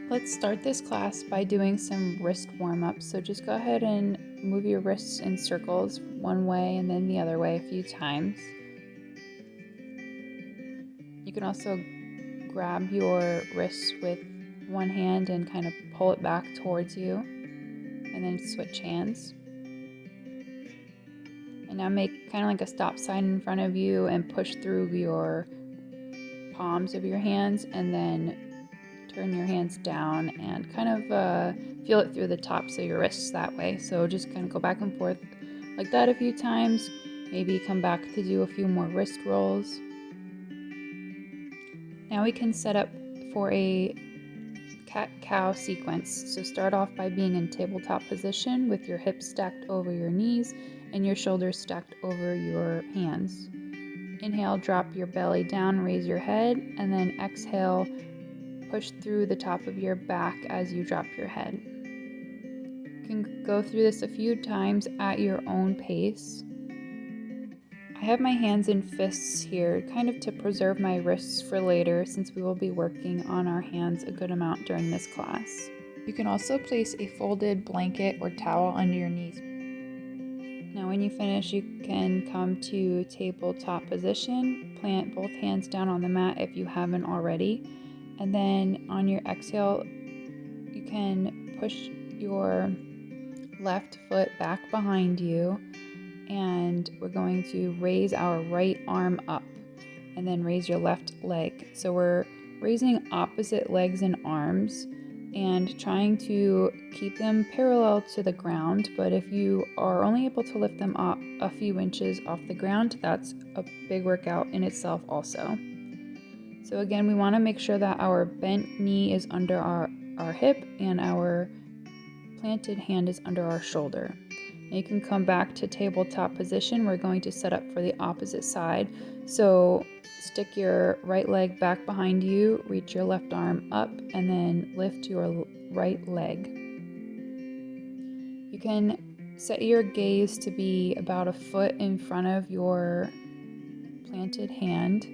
Let's start this class by doing some wrist warm-ups. So just go ahead and move your wrists in circles one way and then the other way a few times. You can also grab your wrists with one hand and kind of pull it back towards you and then switch hands. And now make kind of like a stop sign in front of you and push through your palms of your hands and then turn your hands down and kind of feel it through the tops of your wrists that way. So just kind of go back and forth like that a few times. Maybe come back to do a few more wrist rolls. Now we can set up for a cat-cow sequence. So start off by being in tabletop position with your hips stacked over your knees and your shoulders stacked over your hands. Inhale, drop your belly down, raise your head, and then exhale, push through the top of your back as you drop your head. You can go through this a few times at your own pace. I have my hands in fists here, kind of to preserve my wrists for later since we will be working on our hands a good amount during this class. You can also place a folded blanket or towel under your knees. Now when you finish, you can come to tabletop position, plant both hands down on the mat if you haven't already, and then on your exhale, you can push your left foot back behind you, and we're going to raise our right arm up and then raise your left leg. So we're raising opposite legs and arms and trying to keep them parallel to the ground, but if you are only able to lift them up a few inches off the ground, that's a big workout in itself also. So again, we want to make sure that our bent knee is under our hip and our planted hand is under our shoulder. Now you can come back to tabletop position. We're going to set up for the opposite side. So stick your right leg back behind you, reach your left arm up, and then lift your right leg. You can set your gaze to be about a foot in front of your planted hand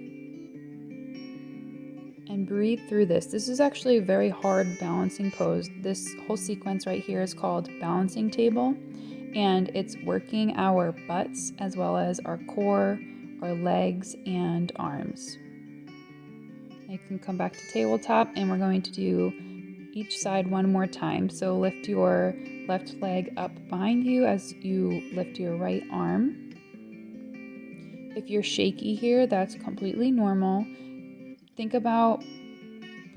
and breathe through this. This is actually a very hard balancing pose. This whole sequence right here is called balancing table, and it's working our butts as well as our core, our legs, and arms. You can come back to tabletop, and we're going to do each side one more time. So lift your left leg up behind you as you lift your right arm. If you're shaky here, that's completely normal. Think about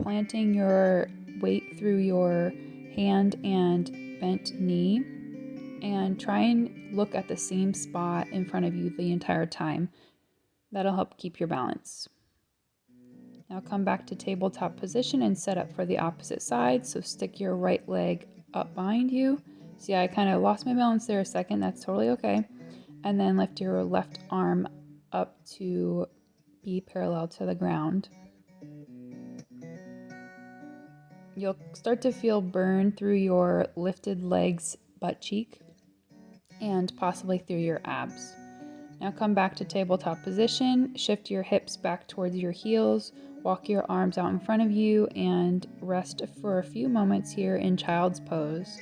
planting your weight through your hand and bent knee, and try and look at the same spot in front of you the entire time. That'll help keep your balance. Now come back to tabletop position and set up for the opposite side. So stick your right leg up behind you. See, I kind of lost my balance there a second. That's totally okay. And then lift your left arm up to be parallel to the ground. You'll start to feel burn through your lifted legs, butt cheek, and possibly through your abs. Now come back to tabletop position, shift your hips back towards your heels, walk your arms out in front of you, and rest for a few moments here in child's pose.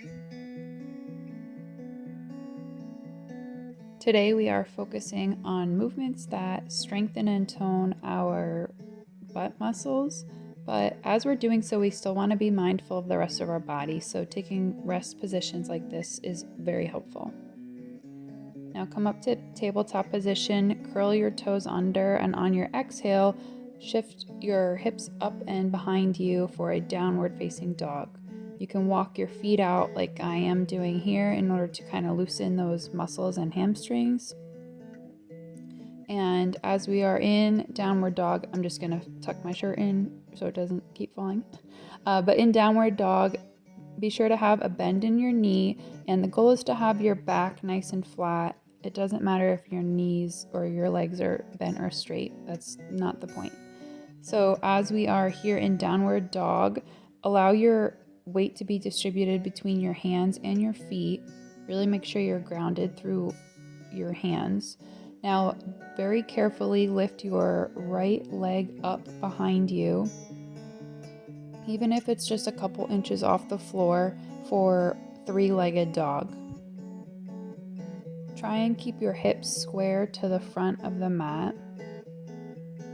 Today we are focusing on movements that strengthen and tone our butt muscles, but as we're doing so, we still want to be mindful of the rest of our body, so taking rest positions like this is very helpful. Now come up to tabletop position, curl your toes under, and on your exhale, shift your hips up and behind you for a downward facing dog. You can walk your feet out like I am doing here in order to kind of loosen those muscles and hamstrings. And as we are in downward dog, I'm just gonna tuck my shirt in so it doesn't keep falling. But in downward dog, be sure to have a bend in your knee, and the goal is to have your back nice and flat. It doesn't matter if your knees or your legs are bent or straight. That's not the point. So as we are here in downward dog, allow your weight to be distributed between your hands and your feet. Really make sure you're grounded through your hands. Now, very carefully lift your right leg up behind you even if it's just a couple inches off the floor for three-legged dog. Try and keep your hips square to the front of the mat.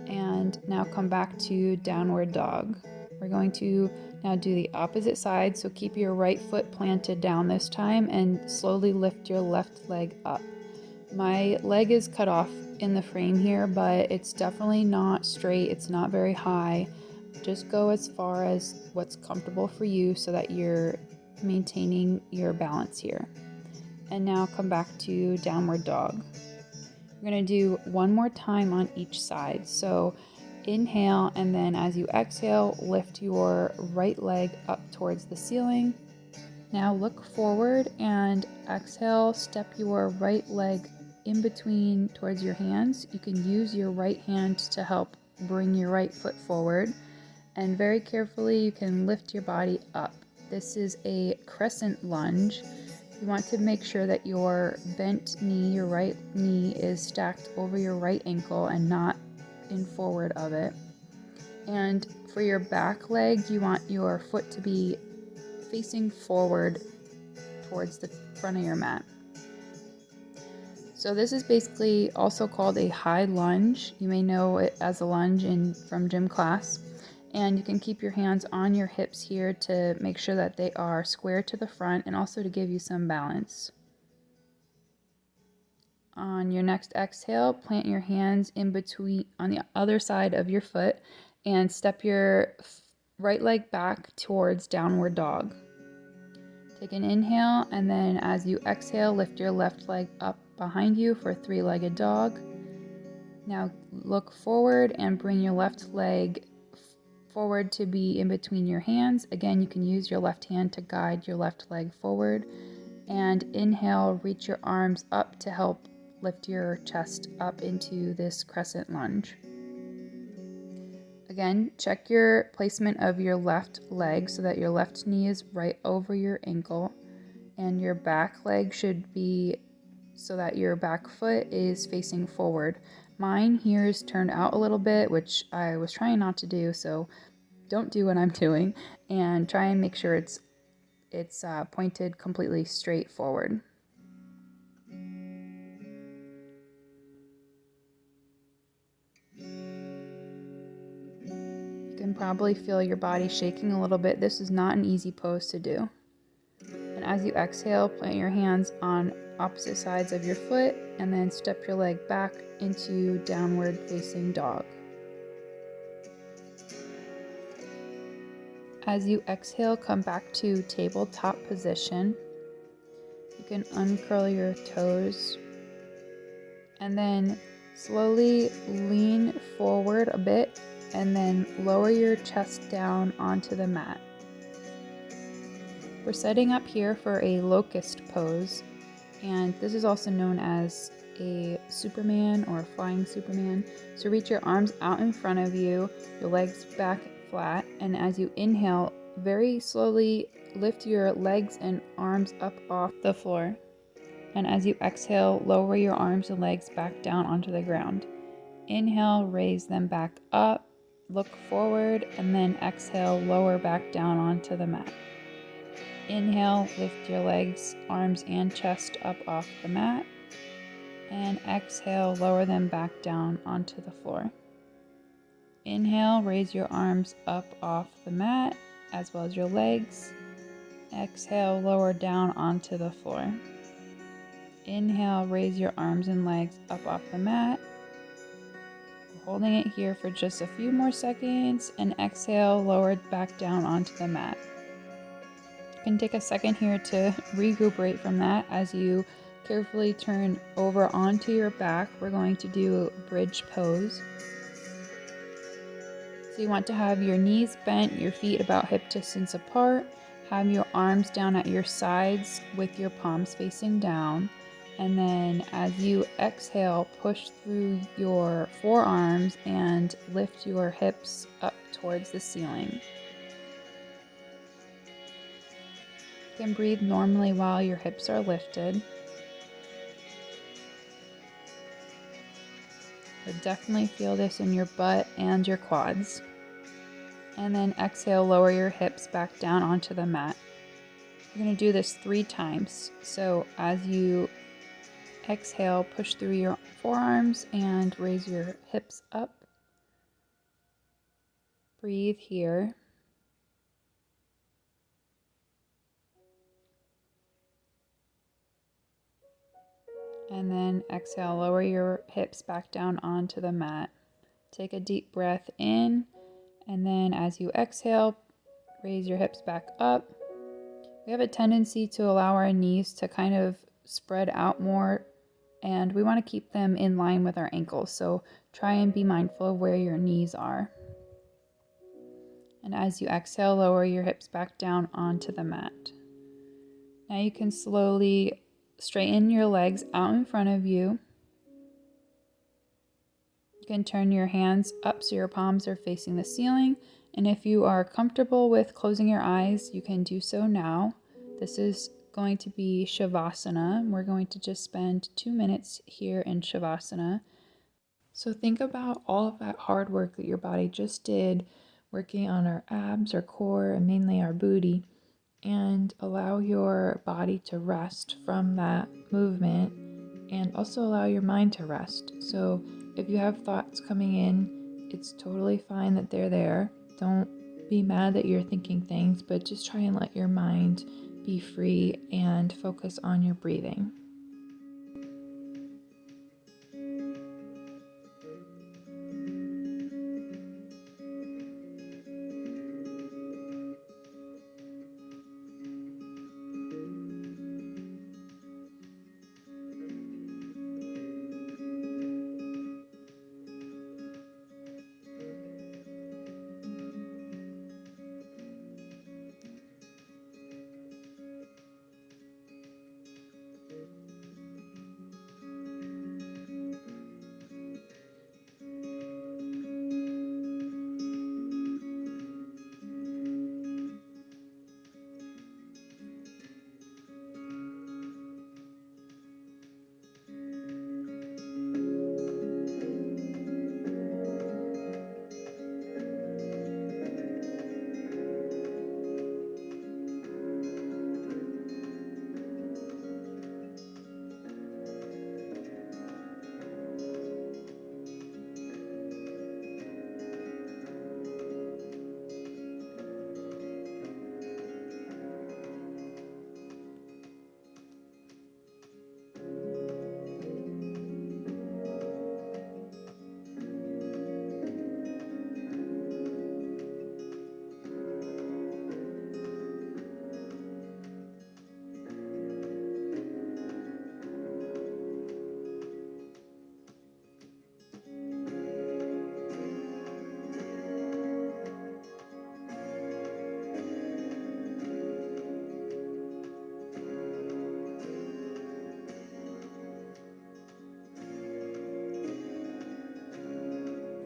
And now come back to downward dog. We're going to now do the opposite side, so keep your right foot planted down this time and slowly lift your left leg up. My leg is cut off in the frame here, but it's definitely not straight, it's not very high. Just go as far as what's comfortable for you so that you're maintaining your balance here. And now come back to downward dog. We're going to do one more time on each side. So inhale, and then as you exhale, lift your right leg up towards the ceiling. Now look forward and exhale, step your right leg in between towards your hands. You can use your right hand to help bring your right foot forward. And very carefully, you can lift your body up. This is a crescent lunge. You want to make sure that your bent knee, your right knee, is stacked over your right ankle and not in forward of it. And for your back leg, you want your foot to be facing forward towards the front of your mat. So this is basically also called a high lunge. You may know it as a lunge from gym class. And you can keep your hands on your hips here to make sure that they are square to the front and also to give you some balance. On your next exhale, plant your hands in between on the other side of your foot and step your right leg back towards downward dog. Take an inhale, and then as you exhale, lift your left leg up behind you for three-legged dog. Now look forward and bring your left leg forward to be in between your hands. Again, you can use your left hand to guide your left leg forward. And inhale, reach your arms up to help lift your chest up into this crescent lunge. Again, check your placement of your left leg so that your left knee is right over your ankle, and your back leg should be so that your back foot is facing forward. Mine here is turned out a little bit, which I was trying not to do, so don't do what I'm doing, and try and make sure it's pointed completely straight forward. You can probably feel your body shaking a little bit. This is not an easy pose to do. And as you exhale, plant your hands on opposite sides of your foot and then step your leg back into downward facing dog. As you exhale, come back to tabletop position. You can uncurl your toes and then slowly lean forward a bit and then lower your chest down onto the mat. We're setting up here for a locust pose, and this is also known as a Superman or a flying Superman. So reach your arms out in front of you, your legs back flat, and as you inhale, very slowly lift your legs and arms up off the floor. And as you exhale, lower your arms and legs back down onto the ground. Inhale, raise them back up, look forward, and then exhale, lower back down onto the mat. Inhale, lift your legs, arms, and chest up off the mat. And exhale, lower them back down onto the floor. Inhale, raise your arms up off the mat, as well as your legs. Exhale, lower down onto the floor. Inhale, raise your arms and legs up off the mat. We're holding it here for just a few more seconds, and exhale, lower back down onto the mat. You can take a second here to recuperate from that. As you carefully turn over onto your back, we're going to do a bridge pose. So you want to have your knees bent, your feet about hip distance apart, have your arms down at your sides with your palms facing down, and then as you exhale, push through your forearms and lift your hips up towards the ceiling. You can breathe normally while your hips are lifted. You'll definitely feel this in your butt and your quads. And then exhale, lower your hips back down onto the mat. You're going to do this 3 times. So as you exhale, push through your forearms and raise your hips up. Breathe here. And then exhale, lower your hips back down onto the mat. Take a deep breath in, and then as you exhale, raise your hips back up. We have a tendency to allow our knees to kind of spread out more, and we want to keep them in line with our ankles. So try and be mindful of where your knees are. And as you exhale, lower your hips back down onto the mat. Now you can slowly straighten your legs out in front of you. You can turn your hands up so your palms are facing the ceiling. And if you are comfortable with closing your eyes, you can do so now. This is going to be Shavasana. We're going to just spend 2 minutes here in Shavasana. So think about all of that hard work that your body just did, working on our abs, our core, and mainly our booty, and allow your body to rest from that movement, and also allow your mind to rest. So if you have thoughts coming in, it's totally fine that they're there. Don't be mad that you're thinking things, but just try and let your mind be free and focus on your breathing.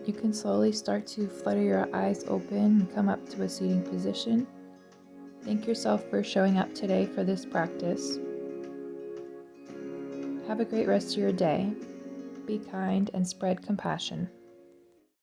You can slowly start to flutter your eyes open and come up to a seating position. Thank yourself for showing up today for this practice. Have a great rest of your day. Be kind and spread compassion.